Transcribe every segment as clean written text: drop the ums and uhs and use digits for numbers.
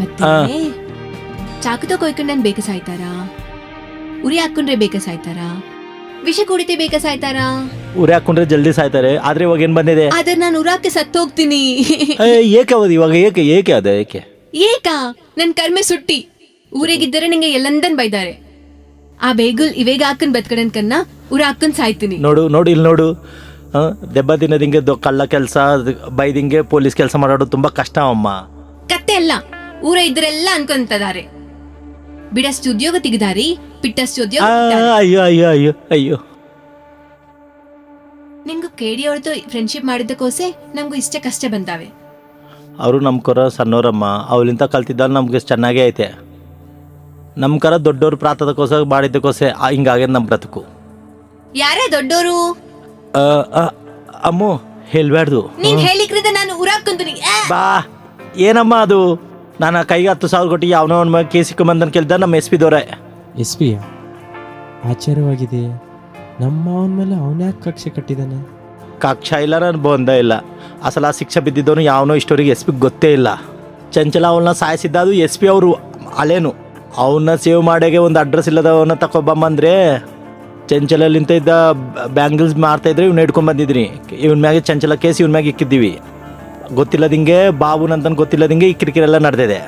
ಮತ್ತೆ ಚಾಕುతో ಕೊಯ್ಕೊಂಡ್ ಬೇಕ ಸಾಯ್ತಾರಾ? ಉರಿ ಹಾಕೊಂಡ್ರೆ ಬೇಕ ಸಾಯ್ತಾರಾ? ವಿಷ ಕುಡಿತೆ ಬೇಕ ಸಾಯ್ತಾರಾ? ಉರಿ ಹಾಕೊಂಡ್ರೆ ಜಲ್ದಿ ಸಾಯ್ತಾರೆ. ಆದ್ರೆ ಇವಾಗ ಏನ್ ಬಂದಿದೆ? ಆದ್ರೆ ನಾನು ಉರಾಕ್ಕೆ ಸತ್ತೋಗ್ತೀನಿ. ಏಕೆ ಅವದು ಇವಾಗ? ಏಕೆ ಅದ ಏಕೆ? ಏಕಾ ನನ್ ಕರ್ಮೆ ಸುಟ್ಟಿ. ಊರಿಗಿದ್ದರೆ ನಿಂಗೆ ಎಲ್ಲಂದನ್ ಬೈದಾರೆ. ಆ ಬೇಗುಲ್ ಇವೇಗ ಹಾಕನ್ ಬದ್ಕಡನ್ಕನ್ನ ಉರ ಹಾಕನ್ ಸಾಯ್ತೀನಿ. ನೋಡು ಇಲ್ಲಿ ನೋಡು. ದೆಬ್ಬ ತಿನ್ನದಿಂಗೆ ಕಳ್ಳ ಕೆಲಸ ಬೈದಿಂಗೆ ಪೊಲೀಸ್ ಕೆಲಸ ಮಾಡೋದು ತುಂಬಾ ಕಷ್ಟ ಅಮ್ಮ. ಕತ್ತೆ ಅಲ್ಲ, ಊರ ಇದ್ರೆಲ್ಲ ಅನ್ಕೊಂತದಾರೆ. ಬಿಡಷ್ಟು ಉದ್ಯೋಗ ತೆಗೆದಾರಿ, ಪಿಟ್ಟಷ್ಟು ಉದ್ಯೋಗ. ಅಯ್ಯೋ ನಿಂಗು ಕೇಡಿ ಅವ್ರದ್ದು ಫ್ರೆಂಡ್ಶಿಪ್ ಮಾಡಿದ್ದಕ್ಕೋಸೆ ನಮ್ಗೂ ಇಷ್ಟೇ ಕಷ್ಟ ಬಂದಾವೆ. ಅವರು ನಮ್ಮ ಕರ ಸಣ್ಣವ್ರಮ್ಮ, ಅವಳಿಂದ ಕಲ್ತಿದ್ದ ನಮ್ಗೆ ಚೆನ್ನಾಗೇ ಐತೆ. ನಮ್ಮ ಕರ ದೊಡ್ಡವ್ರು ಪ್ರಾತದಕ್ಕೋಸ ಮಾಡಿದ್ದಕ್ಕೋಸೆ ಹಿಂಗಾಗ್ಯದ ನಮ್ಮ ಬ್ರತಕು. ಯಾರೇ ದೊಡ್ಡೋರು? ಅಮ್ಮು ಹೇಳ್ಬ್ಯಾಡ್ದು. ನೀನ್ ಹೇಳಿಕ್ರಿದ ನಾನು ಉರಾಕೊಂತೀನಿ. ಬಾ ಏನಮ್ಮ ಅದು? ನಾನು ಕೈಗೆ 10,000 ಕೊಟ್ಟು ಯಾವನೋ ಅವನ ಮೇಲೆ ಕೇಸ್ ಸಿಕ್ಕಂಬಂದನ್ ಕೇಳ್ದ ನಮ್ಮ SP ದವ್ರೆ. SP ಆಶ್ಚರ್ಯವಾಗಿದೆ. ನಮ್ಮ ಅವನ ಮೇಲೆ ಅವನ ಯಾಕೆ ಕಕ್ಷೆ ಕಟ್ಟಿದ್ದಾನೆ? ಕಕ್ಷ ಇಲ್ಲ, ನಾನು ಬಂದ ಇಲ್ಲ. ಅಸಲ ಶಿಕ್ಷೆ ಬಿದ್ದಿದ್ದವನು ಯಾವನೋ ಇಷ್ಟವರಿಗೆ SP ಗೊತ್ತೇ ಇಲ್ಲ. ಚಂಚಲ ಅವಳನ್ನ ಸಾಯಿಸಿದ್ದ ಅದು SP ಅವರು ಅಲೇನು. ಅವನ್ನ ಸೇವ್ ಮಾಡಾಗೆ ಒಂದು ಅಡ್ರೆಸ್ ಇಲ್ಲದವನ್ನ ತಗೊಬಂದ್ರೆ ಚಂಚಲಲ್ಲಿಂತ ಇದ್ದ ಬ್ಯಾಂಗಲ್ಸ್ ಮಾರ್ತಾಯಿದ್ರೆ ಇವ್ನ ಹಿಡ್ಕೊಂಡ್ ಬಂದಿದ್ರಿ. ಇವನ ಮ್ಯಾಗೆ ಚಂಚಲ ಕೇಸ್ ಇವನ ಮ್ಯಾಗೆ ಇಕ್ಕಿದ್ದೀವಿ. ಗೊತ್ತಿಲ್ಲದಿಂಗೆ ಬಾಬುನಂತನ ಗೊತ್ತಿಲ್ಲದಿಂಗೆ ಈ ಕಿರಿಕಿರೆಲ್ಲ ನಡೆದಿದೆ.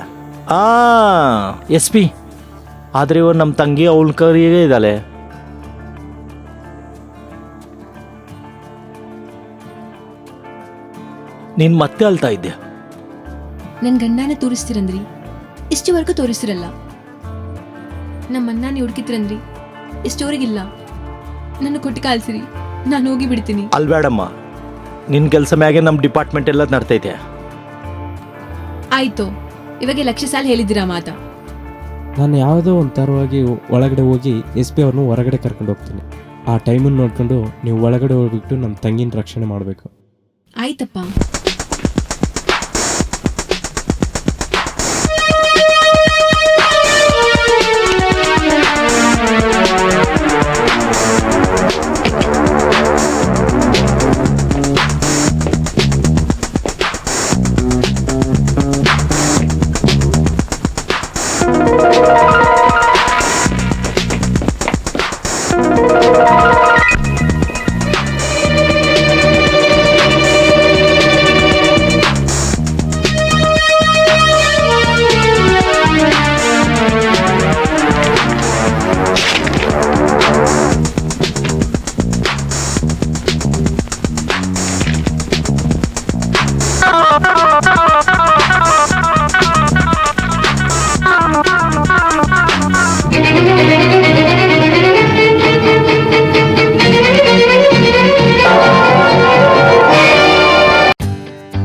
SP ಆದರೆ ಇವ ನಮ್ಮ ತಂಗಿ ಅವಳ ಕರಿಯೇ ಇದ್ದಾಳೆ. ನೀನು ಮತ್ತೆ ಅಳ್ತಾ ಇದ್ದೆ. ನನ್ ಗಂಡನ ತೋರಿಸ್ತಿರಂದ್ರಿ, ಇಷ್ಟುವರೆಗೂ ತೋರಿಸ್ತಿರಲ್ಲ. ನಮ್ಮ ಅಣ್ಣನ ಹುಡುಕಿದ್ರಂದ್ರಿ, ಇಷ್ಟವರೆಗಿಲ್ಲ. ನನ್ನ ಕೊಟ್ಟು ಕಾಲ್ಸಿರಿ, ನಾನು ಹೋಗಿ ಬಿಡ್ತೀನಿ. ಅಲ್ಬೇಡಮ್ಮ, ನಿನ್ನ ಕೆಲಸ ಮ್ಯಾಗೆ ನಮ್ಮ ಡಿಪಾರ್ಟ್ಮೆಂಟ್ ಎಲ್ಲ ನಡ್ತೈತೆ. ಆಯ್ತು, ಇವಾಗ ಲಕ್ಷ ಸಾಲ ಹೇಳಿದ್ದೀರಾ ಮಾತಾ. ನಾನು ಯಾವುದೋ ಒಂಥರವಾಗಿ ಒಳಗಡೆ ಹೋಗಿ SP ಅವ್ರನ್ನ ಹೊರಗಡೆ ಕರ್ಕೊಂಡು ಹೋಗ್ತೀನಿ. ಆ ಟೈಮನ್ನು ನೋಡ್ಕೊಂಡು ನೀವು ಒಳಗಡೆ ಹೋಗ್ಬಿಟ್ಟು ನಮ್ಮ ತಂಗಿನ ರಕ್ಷಣೆ ಮಾಡಬೇಕು. ಆಯ್ತಪ್ಪ.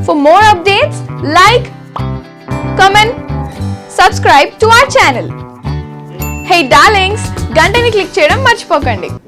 For more updates, like, comment, subscribe to our channel. Hey darlings, గంటని click చేయడం మర్చిపోకండి.